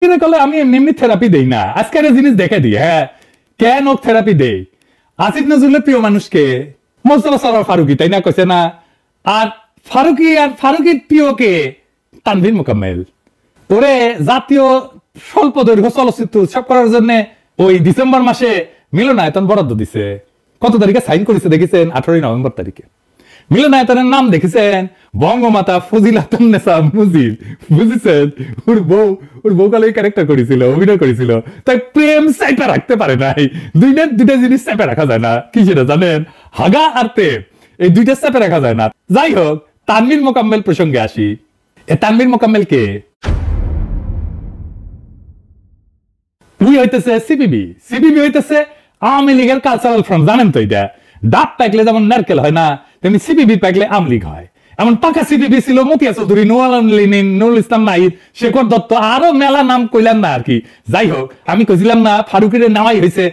কলে আমি এমনি থেরাপি দেই না, আজকে একটা জিনিস দেখে দিই। হ্যাঁ, কেন থেরাপি দেই? আসিফ নজরুলের প্রিয় মানুষকে মোস্তফা সরোয়ার ফারুকী, তাই না, কইছে না? আর ফারুকীর প্রিয়কে তানভীর মোকাম্মেল। ওরে জাতীয় স্বল্প দৈর্ঘ্য চলচ্চিত্র উৎসব করার জন্য ওই ডিসেম্বর মাসে মিলনায়তন বরাদ্দ দিছে। কত তারিখে সাইন করেছে দেখেছেন? 18 নভেম্বর তারিখে। মিলনায়তনের নাম দেখেছেন বঙ্গমাতা ফজিলাতুন্নেসা মুজিব, বুঝেছেন? ওর বউ কালে ক্যারেক্টার করেছিল, অভিনয় করেছিল। তাই প্রেম চাইপা রাখতে পারে নাই। দুইটা জিনিস চাইপা রাখা যায় না। কি সেটা জানেন? হাগা আর প্রেম, এই দুইটা চাইপা রাখা যায় না। যাই হোক, তানভীর মোকাম্মেল প্রসঙ্গে আসি। তানভীর মোকাম্মেল কে? উই হইতেছে সিপিবি হইতেছে আওয়ামী লীগের কালচারাল ফ্রন্ট, জানেন তো? এটা ডাব পাকলে যেমন নারকেল হয় না, তেমনি সিপিবি পাকলে আওয়ামী লীগ হয়। এমন পাকা সিপিবি ছিল মতিয়া চৌধুরী, নুরুল ইসলাম নাহিদ, শেখর দত্ত, আরো মেলা নাম কইলাম না আর কি। যাই হোক, আমি কইছিলাম না ফারুকের নামাই হয়েছে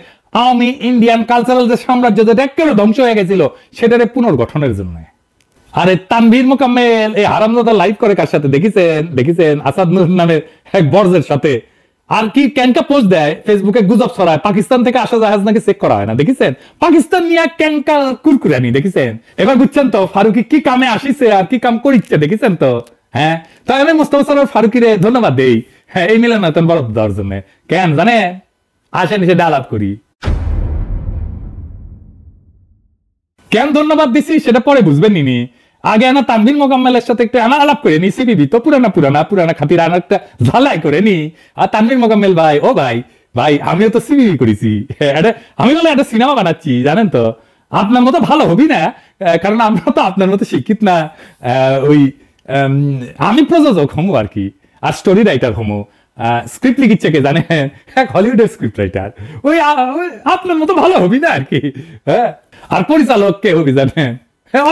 আওয়ামী ইন্ডিয়ান কালচারাল যে সাম্রাজ্য যেটা একেবারে ধ্বংস হয়ে গেছিল সেটারে পুনর্গঠনের জন্য। আরে তানভীর মোকাম্মেল এই হারামজাদা লাইভ করে কার সাথে দেখেছেন? আসাদ নূর নামের এক বর্জের সাথে। আর কি ক্যানকা পোস্ট দেয় ফেসবুকে, গুজব ছড়ায় পাকিস্তান থেকে আসা জাহাজ নাকি চেক করা হয় না, দেখেছেন? পাকিস্তান নিয়ে ক্যানকা কুরকুরানি, দেখেছেন? এবার বুঝছেন তো ফারুকি কি কামে আসিছে আর কি কাম করিচ্ছে, দেখেছেন তো? হ্যাঁ, তাই আমি মোস্তফা সরোয়ার ফারুকিরে ধন্যবাদ দেই। হ্যাঁ, এই মিলনায়তন বরাদ্দ দেওয়ার জন্য। কেন জানে? আসেন এসে আলাপ করি। কেন ধন্যবাদ দিছি সেটা পরে বুঝবেন নি। আগে আনা তানভীর মোকাম্মেলের সাথে একটু আলাপ করে নি। সিপিবি তো পুরানা খাতির আনা একটা ঝালাই করে নি। আর তানভীর মোকাম্মেল ভাই, ও ভাই আমিও তো সিপিবি করেছি। আমি বলে একটা সিনেমা বানাচ্ছি, জানেন তো? আপনার মতো ভালো হবি না, কারণ আমরা তো আপনার মতো শিক্ষিত না। ওই আমি প্রযোজক হমু আর কি, আর স্টোরি রাইটার হমু। স্ক্রিপ্ট লিখিচ্ছে কে জানেন? এক হলিউডের স্ক্রিপ্ট রাইটার। ওই আপনার মতো ভালো হবি না আর কি। হ্যাঁ, আর পরিচালক কে হবি জানেন?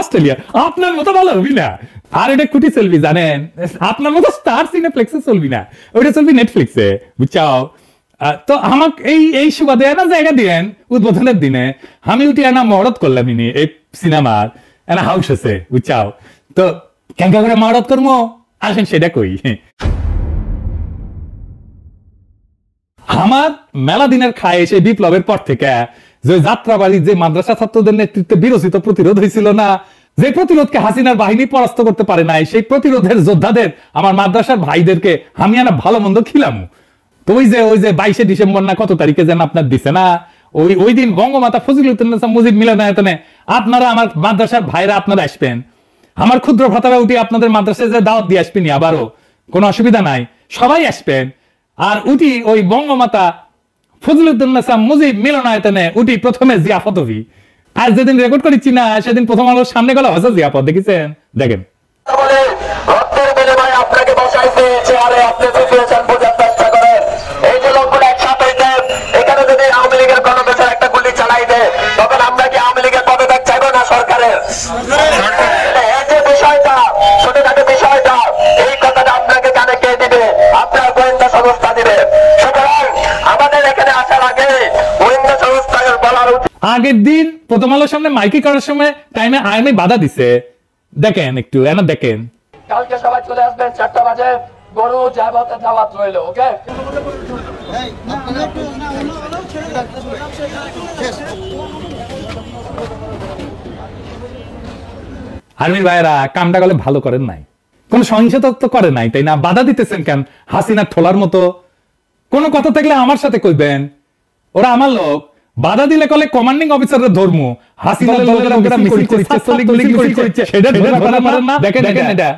অস্ট্রেলিয়া। আপনার মতো ভালো হবি না। আর এটা কুটি চলবি জানেন? আপনার মতো স্টার সিনেপ্লেক্সে চলবি না, ওইটা চলবি নেটফ্লিক্সে, বুঝছাও? তো আমাকে এই সুবাদে না জায়গা দিয়েন উদ্বোধনের দিনে। আমি উঠি না মহরত করলাম এই সিনেমার এনা হাউস আছে, বুঝছাও? তো কেঙ্কা করে মহরত করবো আসেন সেটা কই। আমার মেলা দিনের খায় এসে বিপ্লবের পর থেকে যে যাত্রাবাড়ি যে মাদ্রাসা ছাত্রদের নেতৃত্বে বিরোচিত প্রতিরোধ হয়েছিল না, যে প্রতিরোধকে হাসিনার বাহিনী পরাস্ত করতে পারে নাই, সেই প্রতিরোধের যোদ্ধাদের আমার মাদ্রাসার ভাইদেরকে আমি আনা ভালো মন্দ খিলাম। তো ওই যে 22শে ডিসেম্বর না কত তারিখে যেন আপনার দিছে না, ওই দিন বঙ্গমাতা ফজিলাতুন্নেসা মুজিব মিলনায়তনে আপনারা আমার মাদ্রাসার ভাইরা আপনারা আসবেন। আমার ক্ষুদ্র ভ্রাতারা উঠি আপনাদের মাদ্রাসায় যে দাওয়াত দিয়ে আসবেনি, আবারও কোনো অসুবিধা নাই, সবাই আসবেন। আর উঠি ওই বঙ্গমাতা ফজিলাতুন্নেসা মুজিব মিলনায়তনে উঠি প্রথমে জিয়াফত হবি। আর যেদিন রেকর্ড করেছি না সেদিন প্রথম আলোর সামনে গেল হজা জিয়াফত, দেখেছেন? দেখেন। আপনাকে বসাইতে চেয়ারে আপনি সিচুয়েশন বোঝার চেষ্টা করেন। এই যে লোকগুলো একসাথে এখানে যদি আওয়ামী লীগের কোনো বেচার একটা গুলি চালাই দেয়, তখন আমরা কি আওয়ামী লীগের পদত্যাগ চাইবো না সরকারের? এই যে বিষয়টা, ছোটখাটো বিষয়টা, এই কথাটা আপনাকে কানে কে দিবে? আপনার গোয়েন্দা সংস্থা দিবে। সুতরাং আমাদের এখানে আসার আগে গোয়েন্দা সংস্থাকে বলার উচিত। আগের দিন প্রথম আলোর সামনে মাইকি করার সময় টাইমে আইনে বাধা দিছে, দেখেন একটু এনা দেখেন। কালকে সবাই চলে আসবেন 4টা বাজে, গরু জাবাতে দাওয়াত রইল, ওকে? আর্মির ভাইরা কামটা গেলে ভালো করেন নাই, কোন সহিংসতা তো করে নাই, তাই না? বাধা দিতেছেন কেন? হাসিনা ঠোলার মতো কোন কথা থাকলে আমার সাথে কইবেন। ওরা আমার লোক, বাধা দিলে কলে কমান্ডিং অফিসারের ধর্ম। হাসিনা লোকেরা মিছিল করছে, সেটা ধরে পারেন না। দেখেন এটা